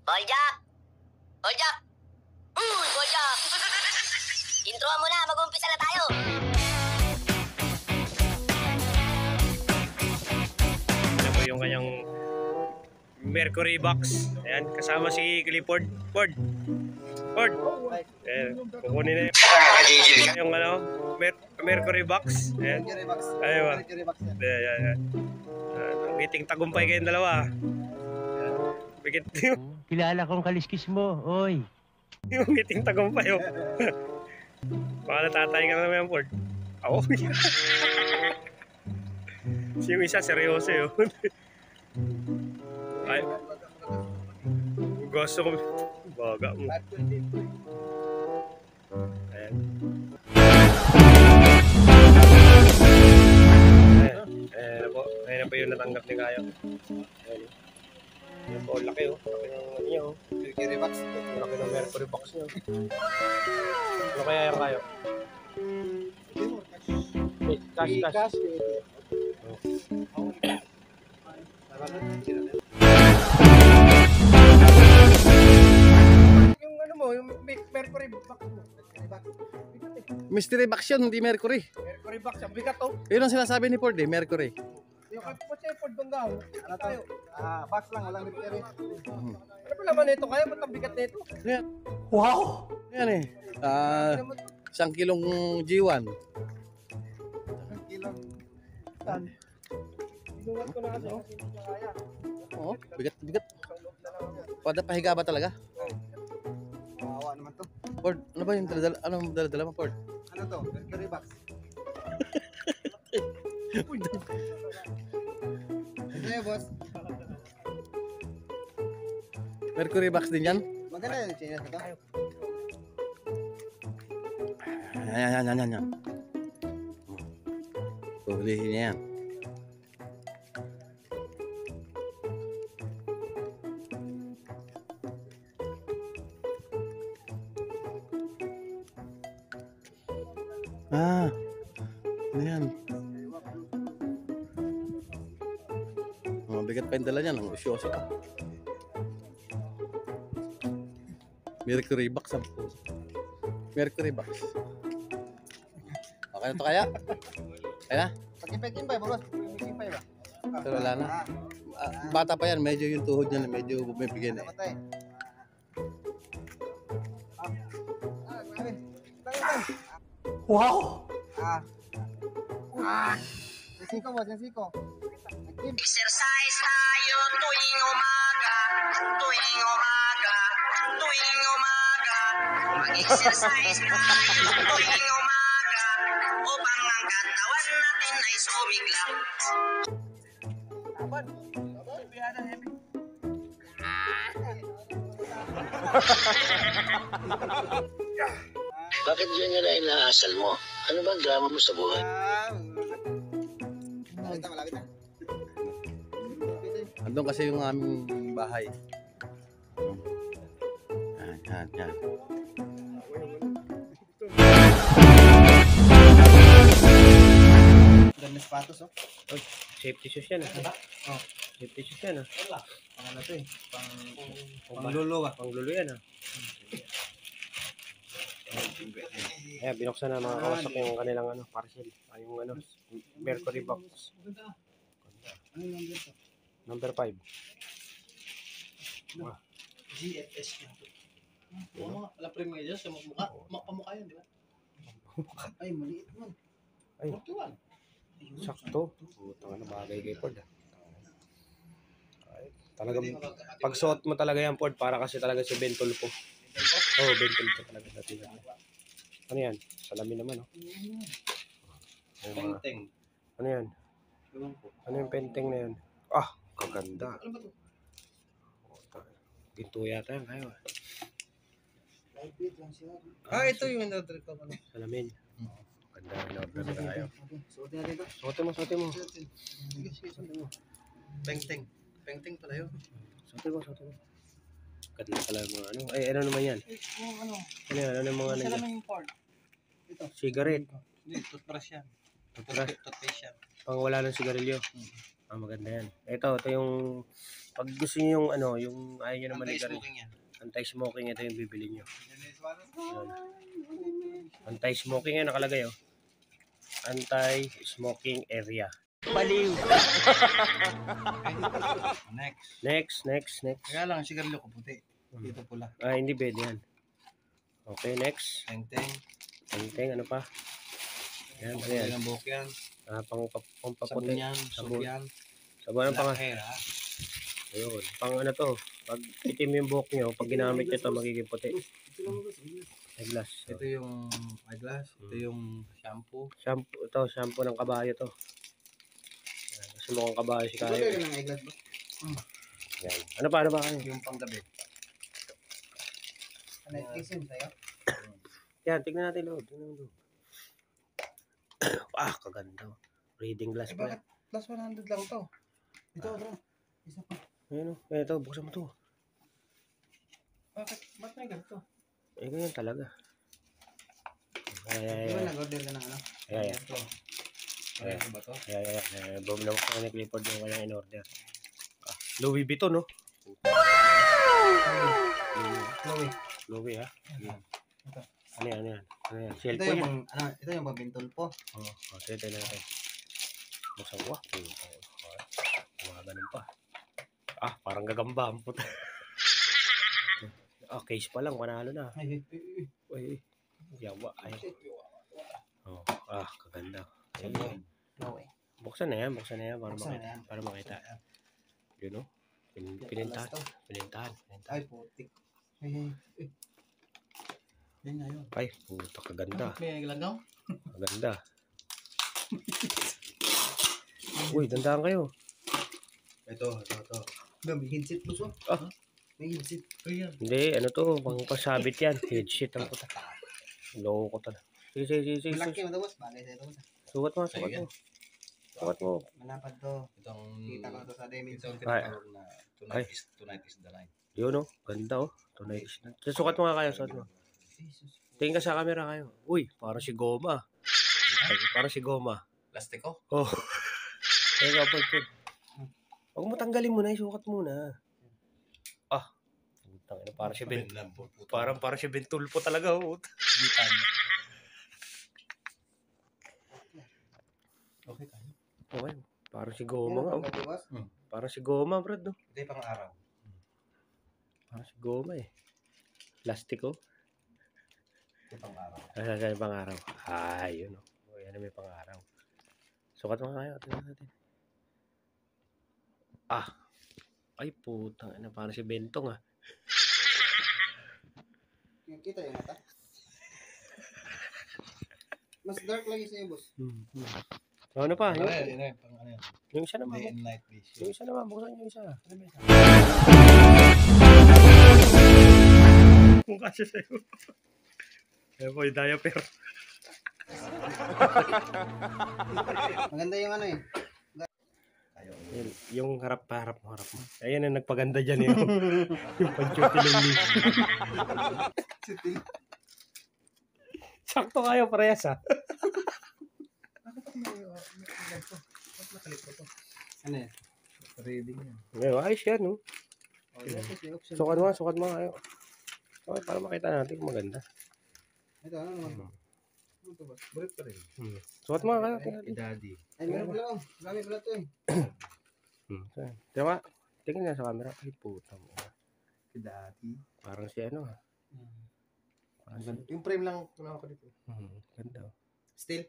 Boljak! Boljak! Boljak! Introan mo na, mag-umpisa na tayo! Ano po yung kanyang Mercury box. Ayan, kasama si Clifford. Ford! Ayan, kukunin na yung ano, Mercury box. Ayan. Ayun. Ayan. Ang iting tagumpay kayong dalawa. Bigit Kilala kong kaliskis mo, oy. yung iting tagumpay. Oh. Baka natatay ka na naman, Ford. Ako. Si yung isa, seryoso yun. Ay. Gusto ko. Baga mo. Ayan. Ayan po. Ayan po yung natanggap ni Kayo. Ayan. Ayan po, laki oh. Laki ng ano niya oh. Mercury box. Laki ng Mercury box niya. Ano kaya yung Kayo? Cash. Yung ano mo, yung Mercury box mo. Mystery box yun, hindi Mercury. Mercury box, ang bigat oh. Yun ang sinasabi ni Ford eh, Mercury. Yung kapatid Ford Bangao. Ano tayo? Box lang, walang Mercury. Hmm. Ano pa naman ito kaya? Ba't ang bigat nito? Yan, Wow! yan eh. 1 kilong G1. Kilong tan. Inuwat ko na kasi hindi niya kaya. Oo, bigat. Pada pahiga ba talaga? Kawawa naman to. Ford, ano ba yung daladala? Anong daladala mo, Ford? Ano to? Mercury box. Ano yun, boss? Mercury box din yan? Maganda yung chinas na to. Yan. Hulihin niya yan. Ano yan? Mabigat pa yung dala niyan, ang usyoso pa. Mercury box ang puso. Mercury box. Okay na to kaya? Kaya? Pag-impay ba, boss? Pag-impay ba? Pero wala na. Bata pa yan, medyo yung tuhod niya medyo bumibigay na eh. Patay. Wow! Yung siko, boss, yung siko. Exercise tayo tuwing umaga. Mag-exercise tayo tuwing umaga upang ang katawan natin ay sumigla. Bakit ganyan na inaasal mo? Ano bang drama mo sa buhay? Malapit na. Andun kasi yung aming bahay. Yan. Ganda sapatos, oh. Oh, safety shoes yan ah. Oh. Safety shoes yan ah. Pang ano to eh. Pang lolo ah. Panglulo yan ah. Ayan, binuksan na mga kawasak yung kanilang ano, parcel. Yung ano, Mercury box. Ano yung dito? Number 5. GFS na. Wala premium yun sa mukha. Pamukha yun, di ba? Ay, maliit man. Ay, 41. sakto. Putang ano, bagay kay Ford ah. Ay, talagang, pag suot mo talaga yan, Ford, para kasi talaga si Ben Tulfo. Oo, Ben Tulfo talaga sa tingin. Ano yan? Salamin naman, oh. Penteng. Ano yan? Ano yung penteng na yan? Ah, kaganda. Ano ba to? Ginto yata yan, kayo ah. Lightweight lang siya. Ito yung in-order ko. Salamin. Ganda na order na kayo. Suotin natin ito. Suotin mo. Sige. Penteng. Penteng pala yun. Suotin mo. Ganda pala yung mga ano. Ay, ano naman yan? Ano? Ano yan? Ano yung mga ano Isa yan? naman yung Ford. Ito. Cigarette. Hindi, toothbrush yan. Toothbrush. Toothpaste yan. Pang wala ng sigarilyo. maganda yan. Ito yung, pag gusto nyo yung ano, yung ayaw nyo naman rin. Anti-smoking yan. Anti-smoking, ito yung bibili nyo. Yan. Anti-smoking yan, nakalagay oh. Anti-smoking area. Baliw. Next. Next. Kaya lang, sigarilyo ko puti. Dito pula. Ah, hindi pwede yan. Okay, next. Teng-teng. Teng, ano pa? Yan, ano yan? Ng buhok yan. Ah, Sabon pampaputi. yan. Soap yan. Sabon ang pang... Black hair, ha? Ayun. Pang ano to. Pag itim yung buhok nyo, pag ginamit nyo to, magiging puti. Eyeglass. So, Ito yung eyeglass. Ito yung shampoo. shampoo ng kabayo to. Yan. Kasi mukhang kabayo si Kayo. ng eyeglass ba? Yan. Ano pa kayo? Yung panggabi. Ano yung kisim sa'yo? Yan, tignan natin loob. Kaganda. Reading glass pa. Bakit plus 100 lang to? Ito, bro. Isa pa. Ayun o. Ito, buksan mo to. Ba't may ganito? Ganyan talaga. Di ba nag-order ka ng ano? Ayan. Ano ba to? Ayan. Bumulong ko ni Clifford yung kanyang in-order. Louis Vuitton, no? Chloe. Louis, ha? Ito. Ano yan? Ito Cellphone yan. yung, ito yung pabintol po. Sige, tayo natin. Buksan ko, mga ganun pa. Parang gagamba ang puta. Case pa lang, manalo na. Uy, yawa. Kaganda. Chloe. Buksan na yan para Buksan na makita. yan. Para makita. Yun, no? Pinintahan. Ay, putik. Yan na yun. Ay, puta, kaganda. May naglangaw? Kaganda. Uy, dandaan kayo. Ito. May headset po so. May headset. Ayan. Hindi, ano to, pang pasabit yan. Headset ang puta. Loko ko talaga. Sige. Malaki mo boss. Bagay sa'yo boss. Sukat mo. Malapad to. Itong... Kita ko to sa Demin. Ito ang tinatawag na tonight is the night. Yun, oh. Ganda, oh. Tonight. Sukat mo nga kayo, sukat mo. Tingin ka sa camera kayo. Uy, parang si Goma. Parang si Goma. Plastiko? Oh. Kaya nga, pag. Huwag mo tanggalin mo na, isukat muna. Putang ina, parang si Ben. Parang si Ben Tulfo talaga, oh. Okay tayo. Okay. Parang si Goma nga, oh. Parang si Goma, brad, no? Ito yung pang-araw. Parang si Goma, eh. Plastiko. Ito pang-araw. Saan pang-araw? Yun, oh. Yan na may pang-araw. Sukat mo kayo. Tingnan natin. Ay, putang ina. Parang si Bentong, ah. Kita yung mata. Mas dark lagi sa'yo boss. Ano pa? Ano yan? Pang ano yan? Yung isa naman. Day and night vision. Yung isa naman. Buksan yung isa. Kung kasi sa'yo. Ayan po, yung diaper. Maganda yung ano eh. Yung harap mo. Ayan ang nagpaganda dyan, eh. Yung panchuti ng lipo. Sakto kayo, parehas, ha? Ano yan? Reading yan. Ayos yan, no? Sukat Sukat mo kayo. Okay, para makita natin kung maganda. Ito, ano naman? Ano ito boss? Bulit pa rin. Sukat mo kayo. Tingnan natin. Daddy. Ay, meron pala oh. Marami pala ito eh. Tingnan tingin nga sa camera. Ay, putang. Daddy. Parang si ano, ha? Parang si... Yung frame lang kunawa ko dito. Ganda. Still?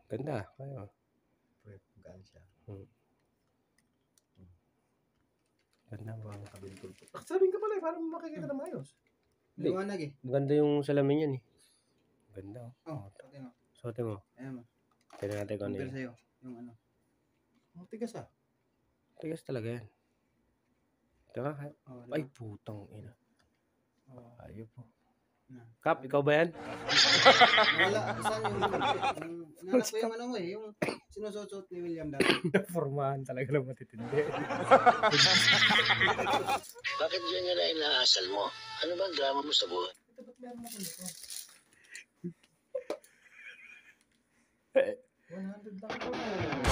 Ganda. Kayo. Frame. Gaan siya. Ganda mo. Kabintol po. Sabihin ka pala eh. Parang makikita na mayos. Liwanag eh. Maganda yung salamin yan, eh. Ganda, Oh, pati mo. Suotin mo. Ayan mo. Tingnan natin kung ano Compare yun. sa'yo. Yung ano. Ang tigas ah. Tigas talaga yan. Teka, Oh, ay, putang ina. Oh. Ayop po. Na. Kap, ikaw ba yan? Wala. Saan yung... Nanap ko yung ano mo eh. Yung sinusuot ni William dati. Formahan talaga lang matitindi. Bakit ganyan na inaasal mo? Ano ba ang drama mo sa buhay? Ito ba't meron ako nito? 100 lang ito.